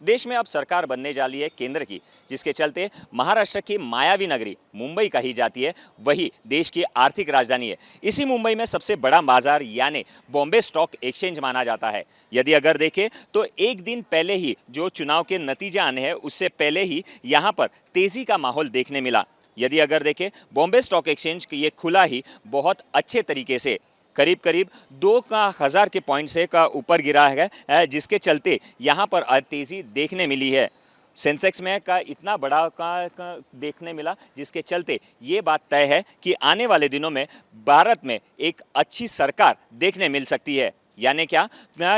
देश में अब सरकार बनने जा रही है केंद्र की, जिसके चलते महाराष्ट्र की मायावी नगरी मुंबई कही जाती है, वही देश की आर्थिक राजधानी है। इसी मुंबई में सबसे बड़ा बाजार यानी बॉम्बे स्टॉक एक्सचेंज माना जाता है। यदि अगर देखें तो एक दिन पहले ही जो चुनाव के नतीजे आने हैं, उससे पहले ही यहाँ पर तेजी का माहौल देखने मिला। यदि अगर देखें, बॉम्बे स्टॉक एक्सचेंज ये खुला ही बहुत अच्छे तरीके से करीब करीब 2,000 के पॉइंट से का ऊपर गिरा है, जिसके चलते यहाँ पर तेज़ी देखने मिली है। सेंसेक्स में का इतना बड़ा का देखने मिला, जिसके चलते ये बात तय है कि आने वाले दिनों में भारत में एक अच्छी सरकार देखने मिल सकती है। यानी क्या,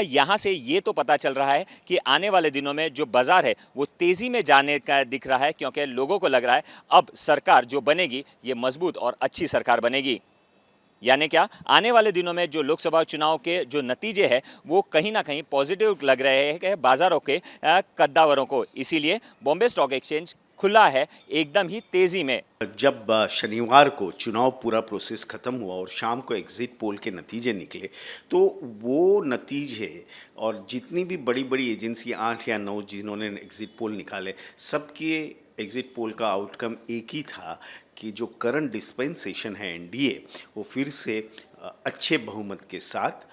यहाँ से ये तो पता चल रहा है कि आने वाले दिनों में जो बाज़ार है वो तेज़ी में जाने का दिख रहा है, क्योंकि लोगों को लग रहा है अब सरकार जो बनेगी ये मजबूत और अच्छी सरकार बनेगी। यानी क्या, आने वाले दिनों में जो लोकसभा चुनाव के जो नतीजे हैं वो कहीं ना कहीं पॉजिटिव लग रहे हैं कि बाज़ारों के कद्दावरों को। इसीलिए बॉम्बे स्टॉक एक्सचेंज खुला है एकदम ही तेज़ी में। जब शनिवार को चुनाव पूरा प्रोसेस ख़त्म हुआ और शाम को एग्ज़िट पोल के नतीजे निकले, तो वो नतीजे और जितनी भी बड़ी बड़ी एजेंसी 8 या 9 जिन्होंने एग्ज़िट पोल निकाले, सबके एग्ज़िट पोल का आउटकम एक ही था कि जो करंट डिस्पेंसेशन है एनडीए, वो फिर से अच्छे बहुमत के साथ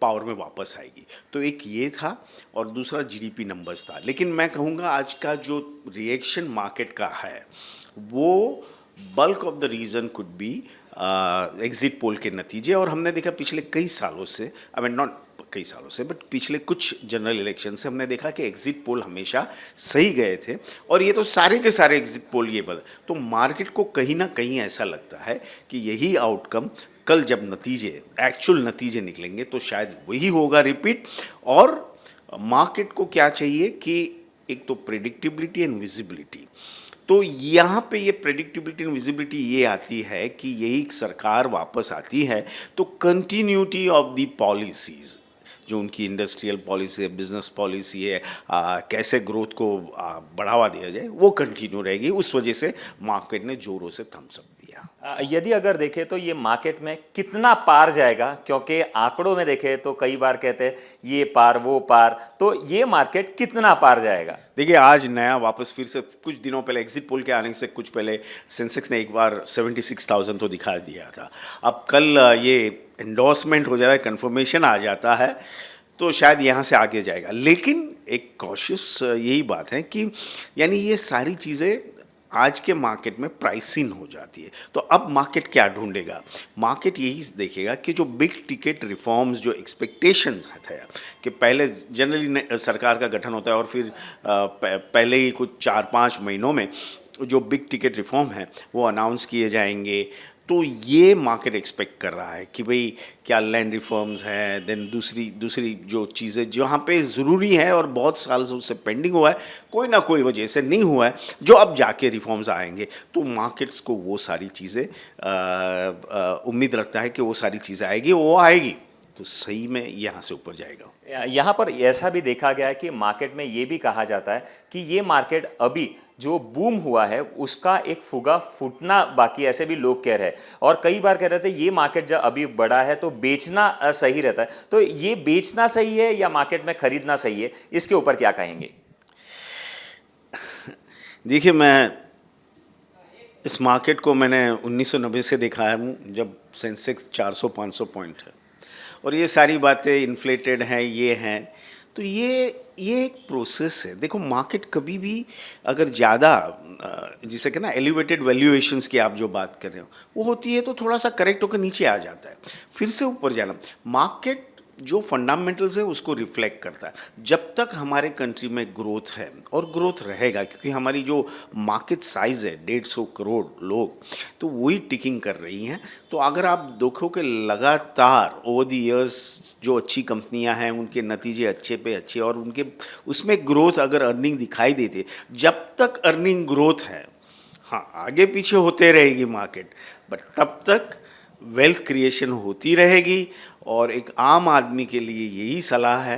पावर में वापस आएगी। तो एक ये था और दूसरा जीडीपी नंबर्स था। लेकिन मैं कहूँगा आज का जो रिएक्शन मार्केट का है, वो bulk of the reason could be exit poll के नतीजे। और हमने देखा पिछले कई सालों से, आई मीन नॉट कई सालों से, बट पिछले कुछ जनरल इलेक्शन से हमने देखा कि एग्ज़िट पोल हमेशा सही गए थे। और ये तो सारे के सारे एग्ज़िट पोल ये बदल, तो मार्केट को कहीं ना कहीं ऐसा लगता है कि यही आउटकम कल जब नतीजे एक्चुअल नतीजे निकलेंगे तो शायद वही होगा रिपीट। और मार्केट को क्या चाहिए कि एक तो प्रेडिक्टेबिलिटी एंड विजिबिलिटी। तो यहाँ पे ये प्रेडिक्टेबिलिटी एंड विजिबिलिटी ये आती है कि यही सरकार वापस आती है तो कंटिन्यूटी ऑफ द पॉलिसीज़, जो उनकी इंडस्ट्रियल पॉलिसी है, बिजनेस पॉलिसी है, कैसे ग्रोथ को बढ़ावा दिया जाए, वो कंटिन्यू रहेगी। उस वजह से मार्केट ने जोरों से थम्स अप दिया। यदि अगर देखें तो ये मार्केट में कितना पार जाएगा, क्योंकि आंकड़ों में देखें तो कई बार कहते हैं ये पार वो पार, तो ये मार्केट कितना पार जाएगा? देखिए, आज नया वापस फिर से कुछ दिनों पहले एग्जिट पोल के आने से कुछ पहले सेंसेक्स ने एक बार 76,000 तो दिखा दिया था। अब कल ये एंडोर्समेंट हो जाए, कंफर्मेशन आ जाता है तो शायद यहाँ से आगे जाएगा। लेकिन एक कॉशियस यही बात है कि यानी ये सारी चीज़ें आज के मार्केट में प्राइसिंग हो जाती है। तो अब मार्केट क्या ढूंढेगा? मार्केट यही देखेगा कि जो बिग टिकट रिफॉर्म्स, जो एक्सपेक्टेशंस थे कि पहले जनरली सरकार का गठन होता है और फिर पहले ही कुछ 4-5 महीनों में जो बिग टिकट रिफॉर्म है वो अनाउंस किए जाएंगे। तो ये मार्केट एक्सपेक्ट कर रहा है कि भाई क्या लैंड रिफॉर्म्स हैं, देन दूसरी जो चीज़ें जहाँ पे ज़रूरी है और बहुत साल से उससे पेंडिंग हुआ है, कोई ना कोई वजह से नहीं हुआ है, जो अब जाके रिफॉर्म्स आएंगे। तो मार्केट्स को वो सारी चीज़ें उम्मीद रखता है कि वो सारी चीज़ें आएगी, वो आएगी तो सही में यहाँ से ऊपर जाएगा। यहाँ पर ऐसा भी देखा गया है कि मार्केट में ये भी कहा जाता है कि ये मार्केट अभी जो बूम हुआ है उसका एक फुगा फूटना बाकी, ऐसे भी लोग कह रहे हैं। और कई बार कह रहे थे ये मार्केट जब अभी बड़ा है तो बेचना सही रहता है। तो ये बेचना सही है या मार्केट में खरीदना सही है, इसके ऊपर क्या कहेंगे? देखिए, मैं इस मार्केट को मैंने 1990 से देखा है, जब सेंसेक्स 400-500 पॉइंट है और ये सारी बातें इन्फ्लेटेड हैं, ये हैं। तो ये एक प्रोसेस है। देखो, मार्केट कभी भी अगर ज़्यादा जिसे कहना एलिवेटेड वैल्यूएशंस की आप जो बात कर रहे हो वो होती है तो थोड़ा सा करेक्ट होकर नीचे आ जाता है, फिर से ऊपर जाना। मार्केट जो फंडामेंटल्स है उसको रिफ्लेक्ट करता है। जब तक हमारे कंट्री में ग्रोथ है और ग्रोथ रहेगा, क्योंकि हमारी जो मार्केट साइज़ है 150 करोड़ लोग, तो वही टिकिंग कर रही हैं। तो अगर आप देखो कि लगातार ओवर द इयर्स जो अच्छी कंपनियां हैं उनके नतीजे अच्छे पे अच्छे और उनके उसमें ग्रोथ अगर अर्निंग दिखाई देती, जब तक अर्निंग ग्रोथ है, हाँ आगे पीछे होते रहेगी मार्केट, बट तब तक वेल्थ क्रिएशन होती रहेगी। और एक आम आदमी के लिए यही सलाह है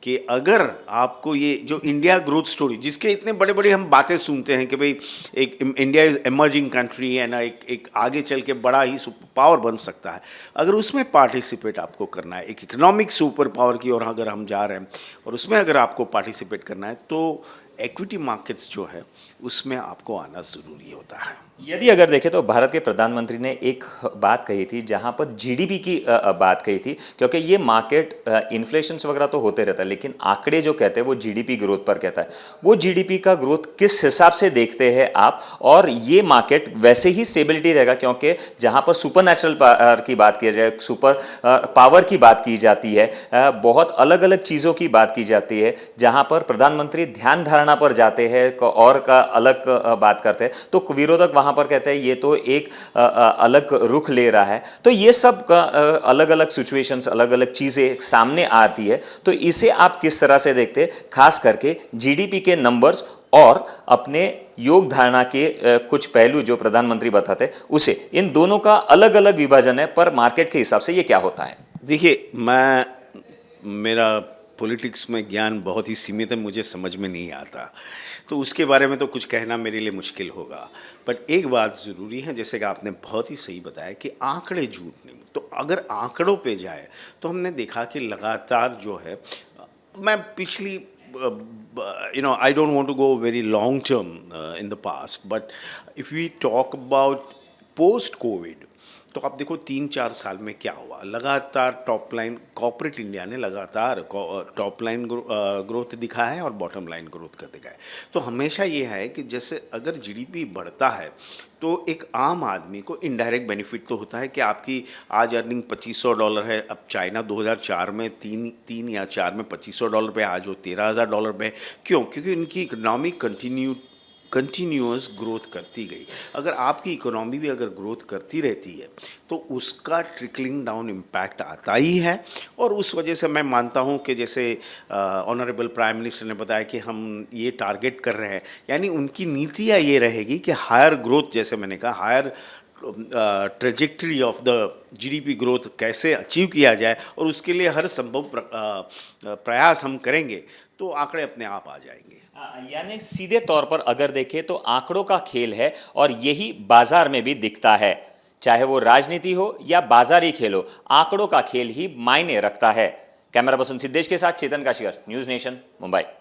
कि अगर आपको ये जो इंडिया ग्रोथ स्टोरी, जिसके इतने बड़े बड़े हम बातें सुनते हैं कि भाई एक इंडिया इज एमर्जिंग कंट्री है ना, एक आगे चल के बड़ा ही सुपर पावर बन सकता है, अगर उसमें पार्टिसिपेट आपको करना है, एक इकोनॉमिक सुपर पावर की ओर अगर हम जा रहे हैं और उसमें अगर आपको पार्टिसिपेट करना है, तो इक्विटी मार्केट्स जो है उसमें आपको आना ज़रूरी होता है। यदि अगर देखें तो भारत के प्रधानमंत्री ने एक बात कही थी जहां पर जीडीपी की बात कही थी, क्योंकि ये मार्केट इन्फ्लेशन वगैरह तो होते रहता है, लेकिन आंकड़े जो कहते हैं वो जीडीपी ग्रोथ पर कहता है। वो जीडीपी का ग्रोथ किस हिसाब से देखते हैं आप, और ये मार्केट वैसे ही स्टेबिलिटी रहेगा, क्योंकि जहां पर सुपर नेचुरल पावर की बात की जाए, सुपर पावर की बात की जाती है, बहुत अलग अलग चीज़ों की बात की जाती है, जहां पर प्रधानमंत्री ध्यान धारणा पर जाते हैं और का अलग बात करते हैं, तो विरोधक वहां पर कहते हैं ये तो एक अलग रुख ले रहा है। तो ये सब अलग अलग सिचुएशंस, अलग अलग चीज़ें सामने आती है। तो इसे आप किस तरह से देखते हैं, खास करके जीडीपी के नंबर्स और अपने योग धारणा के कुछ पहलू जो प्रधानमंत्री बताते हैं उसे, इन दोनों का अलग अलग विभाजन है, पर मार्केट के हिसाब से ये क्या होता है? देखिए, मेरा पॉलिटिक्स में ज्ञान बहुत ही सीमित है, मुझे समझ में नहीं आता, तो उसके बारे में तो कुछ कहना मेरे लिए मुश्किल होगा। बट एक बात ज़रूरी है, जैसे कि आपने बहुत ही सही बताया कि आंकड़े झूठ नहीं, तो अगर आंकड़ों पे जाए तो हमने देखा कि लगातार जो है, मैं पिछली I don't want to go very long term in the past, but if we talk about post COVID, तो आप देखो 3-4 साल में क्या हुआ, लगातार टॉप लाइन कॉर्पोरेट इंडिया ने लगातार टॉप लाइन ग्रोथ दिखा है और बॉटम लाइन ग्रोथ कर दिखा है। तो हमेशा ये है कि जैसे अगर जीडीपी बढ़ता है तो एक आम आदमी को इनडायरेक्ट बेनिफिट तो होता है कि आपकी आज अर्निंग $2500 है, अब चाइना 2004 में तीन या 4 में $2500 पे, आज वो $13,000 पे है। क्यों? क्योंकि उनकी इकोनॉमी कंटिन्यूअस ग्रोथ करती गई। अगर आपकी इकोनॉमी भी अगर ग्रोथ करती रहती है तो उसका ट्रिकलिंग डाउन इम्पैक्ट आता ही है। और उस वजह से मैं मानता हूं कि जैसे ऑनरेबल प्राइम मिनिस्टर ने बताया कि हम ये टारगेट कर रहे हैं, यानी उनकी नीतियाँ ये रहेगी कि हायर ग्रोथ, जैसे मैंने कहा, higher trajectory of the GDP growth कैसे अचीव किया जाए, और उसके लिए हर संभव प्रयास हम करेंगे तो आंकड़े अपने आप आ जाएंगे। यानी सीधे तौर पर अगर देखें तो आंकड़ों का खेल है, और यही बाजार में भी दिखता है, चाहे वो राजनीति हो या बाजारी खेल हो, आंकड़ों का खेल ही मायने रखता है। कैमरा पर्सन सिद्धेश के साथ चेतन काशीकर, न्यूज़ नेशन, मुंबई।